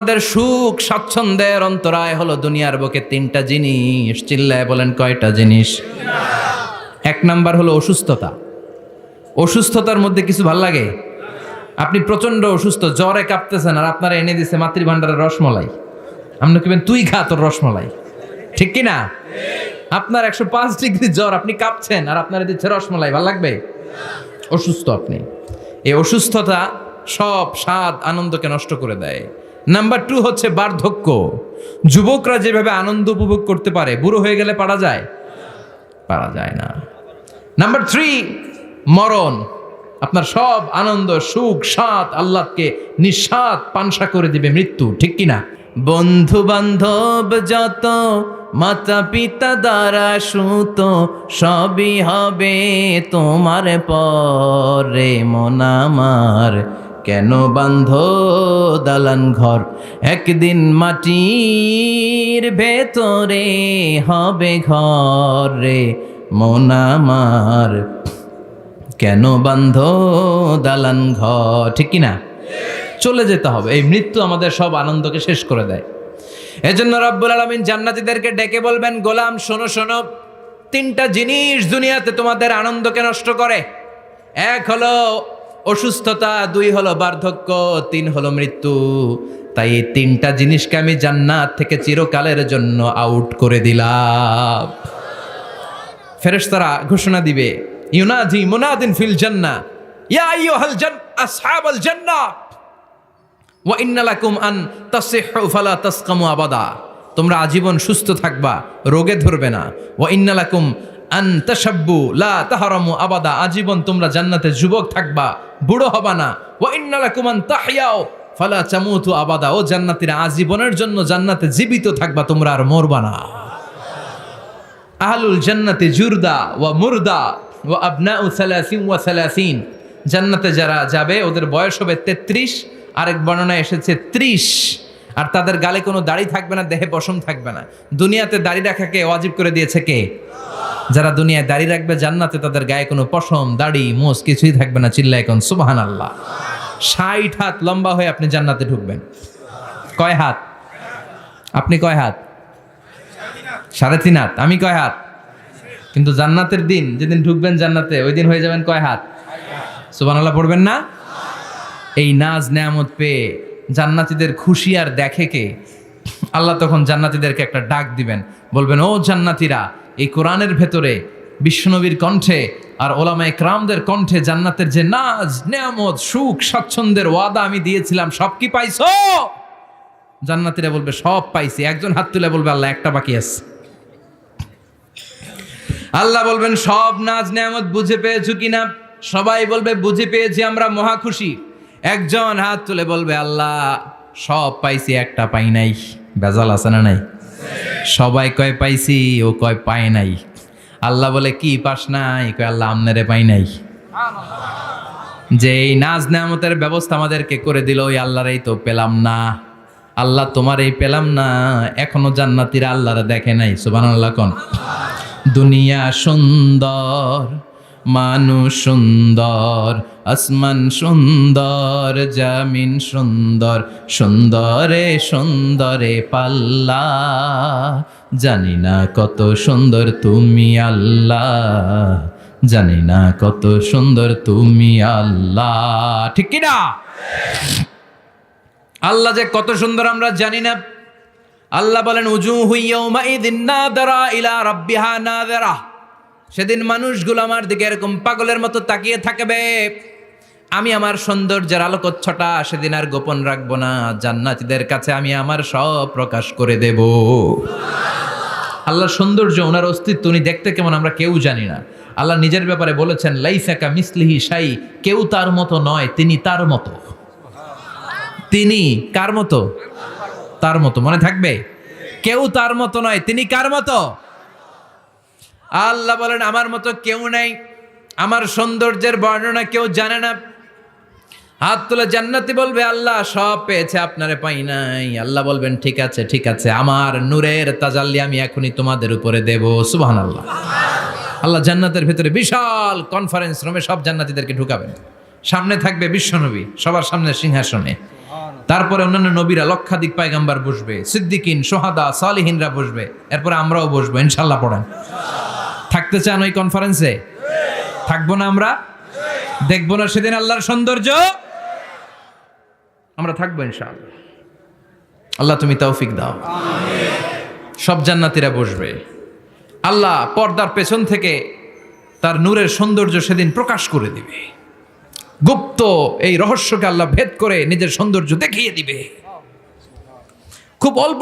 আমাদের সুখ স্বাচ্ছন্দ্যের অন্তরায় হলো দুনিয়ার বুকে তিনটা জিনিস। চিল্লায় বলেন কয়টা জিনিস? এক নাম্বার হলো অসুস্থতা। অসুস্থতার মধ্যে কিছু ভাল লাগে? আপনি প্রচন্ড অসুস্থ, জ্বরে কাঁপতেছেন, আর আপনারা এনে দিছে মাতৃভান্ডারের রসমলাই। আপনি কিবেন তুই খা তোর রসমলাই, ঠিক কি না? আপনার 105 ডিগ্রি জ্বর, আপনি কাঁপছেন, আর আপনারা দিচ্ছে রসমলাই, ভাল লাগবে? অসুস্থ আপনি। এই অসুস্থতা সব স্বাদ আনন্দকে নষ্ট করে দেয়। নাম্বার 2 হচ্ছে বার্ধক্য। যুবকরা যেভাবে আনন্দ উপভোগ করতে পারে, বুড়ো হয়ে গেলে পারা যায়? পারা যায় না। নাম্বার 3 মরণ। আপনার সব আনন্দ সুখ স্বাদ আল্লাহকে নিঃস্বাদ পানসা করে দিবে মৃত্যু, ঠিক কিনা? বন্ধু বান্ধব যত, মাতা পিতা দ্বারা সুত, সবই হবে তোমার পরে। মন আমার কেন বান্ধ দালান ঘর, একদিন মাটির ভেতরে হবে ঘর রে। মন আমার কেন বান্ধ দালান ঘর, ঠিক কিনা? চলে যেতে হবে। এই মৃত্যু আমাদের সব আনন্দকে শেষ করে দেয়। এজন্য রব্বুল আলামিন জান্নাতীদেরকে ডেকে বলবেন, গোলাম শোনো শোনো, তিনটা জিনিস দুনিয়াতে তোমাদের আনন্দকে নষ্ট করে। এক হলো অসুস্থতা, 2 হলো বার্ধক্য, 3 হলো মৃত্যু। তাই এই তিনটা জিনিসকে আমি জান্নাত থেকে চিরকালের জন্য আউট করে দিলাম। ফেরেশতারা ঘোষণা দিবে, ইউনাদি মুনাদিন ফিল জান্নাহ, ইয়া আইয়ুহাল আসহাবাল জান্নাহ ওয়া ইন্না লাকুম আন তাসিহু ফালা তাসকামু আবাদা। তোমরা আজীবন সুস্থ থাকবা, রোগে ধরবে না। ওয়া ইন্না লাকুম আন তাশাব্বু লা তাহরামু আবাদা। আজীবন তোমরা জান্নাতে যুবক থাকবা, বুড়ো হবা না। ওয়া ইন্না লাকুম আন তাহইয়াও ফালা তামুতু আবাদা। ও জান্নাতীরা, আজীবনের জন্য জান্নাতে জীবিত থাকবা, তোমরা আর মরবা না। আহলুল জান্নাতি জুরদা ওয়া মুরদা ওয়া আবনাউ 30 ওয়া 30। জান্নাতে যারা যাবে ওদের বয়স হবে 33, আরেক বর্ণনায় এসেছে 30। আর তাদের গালে কোনো দাড়ি থাকবে না, দেহে পশম থাকবে না। দুনিয়াতে দাড়ি রাখাকে ওয়াজিব করে দিয়েছে কে? যারা দুনিয়ায় দাড়ি রাখবে, জান্নাতে তাদের গায়ে কোনো পশম দাড়ি মোজ কিছুই থাকবে না। চিল্লায় কোন সুবহানাল্লাহ। 60 হাত লম্বা হয়ে আপনি জান্নাতে ঢুকবেন। কয় হাত? আপনি কয় হাত? 3.5 হাত। আমি কয় হাত? কিন্তু জান্নাতের দিন, যেদিন ঢুকবেন জান্নাতে, ওই দিন হয়ে যাবেন কয় হাত? সুবহানাল্লাহ পড়বেন না? এই নাজ নেয়ামত পেয়ে জান্নাতীদের খুশি আর দেখে কে? আল্লাহ তখন জান্নাতীদেরকে একটা ডাক দিবেন, বলবেন, ও জান্নাতীরা, এই কোরআনের ভেতরে বিশ্বনবীর কণ্ঠে আর ওলামায়ে কেরামদের কণ্ঠে জান্নাতের যে নাজ নেয়ামত সুখ স্বাচ্ছন্দ্যের ওয়াদা আমি দিয়েছিলাম, সব কি পাইছো? জান্নাতীরা বলবে, সব পাইছি। একজন হাত তুলে বলবে, আল্লাহ একটা বাকি আছে। আল্লাহ বলবেন, সব নাজ নেয়ামত বুঝে পেয়েছো কিনা? সবাই বলবে, বুঝে পেয়েছি, আমরা মহা খুশি। একজন হাত তুলে বলবে, আল্লাহ সব পাইছি, একটা পাই নাই। বেজাল আছে না নাই? সবাই কয় পাইছি, ও কয় পাই নাই। আল্লাহ বলে, কি পাস নাই? কয়, আল্লাহ আমনেরে পাই নাই। যে এই নাজ নেয়ামতের ব্যবস্থা আমাদেরকে করে দিল, ওই আল্লাহরই তো পেলাম না। আল্লাহ তোমার এই পেলাম না। এখনো জান্নাতীরা আল্লাহরে দেখে নাই। সুবহানাল্লাহ কোন। দুনিয়া সুন্দর, মানুষ সুন্দর, আসমান সুন্দর, জামিন সুন্দর, সুন্দরে সুন্দরে পাল্লা। জানি না কত সুন্দর তুমি আল্লাহ, জানি না কত সুন্দর তুমি আল্লাহ, ঠিক কি না? আল্লাহ যে কত সুন্দর আমরা জানি না। আল্লাহ বলেন, উজুহু ইয়াউমাইযিন নাযিরা ইলা রাব্বিহা নাযিরা। সেদিন মানুষগুলো আমার দিকে এরকম পাগলের মতো তাকিয়ে থাকবে। আমি আমার সৌন্দর্যের আলোকচ্ছটা সেদিন আর গোপন রাখবো না। জান্নাতীদের কাছে আমি আমার সব প্রকাশ করে দেব। আল্লাহর সৌন্দর্য, ওনার অস্তিত্ব, উনি দেখতে কেমন আমরা কেউ জানি না। আল্লাহ নিজের ব্যাপারে বলেছেন, লাইসা কামিসলিহি শাই, কেউ তার মতো নয়, তিনি তার মতো। তিনি কার মতো? তার মতো। মনে থাকবে, কেউ তার মতো নয়, তিনি কার মতো? আল্লাহ বলেন, আমার মতো কেউ নাই, আমার সৌন্দর্যের বর্ণনা কেউ জানে না। হাত তুলে জান্নাতি বলবে, আল্লাহ সব পেয়েছে, আপনারে পাই নাই। আল্লাহ বলবেন, ঠিক আছে ঠিক আছে, আমার নূরের তাজাল্লি আমি এখনই তোমাদের উপরে দেব। সুবহানাল্লাহ। আল্লাহ জান্নাতের ভিতরে বিশাল কনফারেন্স রুমে সব জান্নাতীদেরকে ঢুকাবেন। সামনে থাকবে বিশ্বনবী, সবার সামনে সিংহাসনে। তারপরে অন্যান্য নবীরা লক্ষাধিক পয়গাম্বার বসবে, সিদ্দিকিন, সোহাদা, সালিহিনরা বসবে, এরপরে আমরাও বসবো ইনশাল্লাহ। পড়েন, থাকতে চান ওই কনফারেন্সে? থাকবো না আমরা? দেখবো না সেদিন আল্লাহর সৌন্দর্য? আমরা থাকবো ইনশাআল্লাহ। আল্লাহ তুমি তৌফিক দাও। সব জান্নাতীরা বসবে। আল্লাহ পর্দার পেছন থেকে তার নূরের সৌন্দর্য সেদিন প্রকাশ করে দিবে। গুপ্ত এই রহস্যকে আল্লাহ ভেদ করে নিজের সৌন্দর্য দেখিয়ে দিবে। খুব অল্প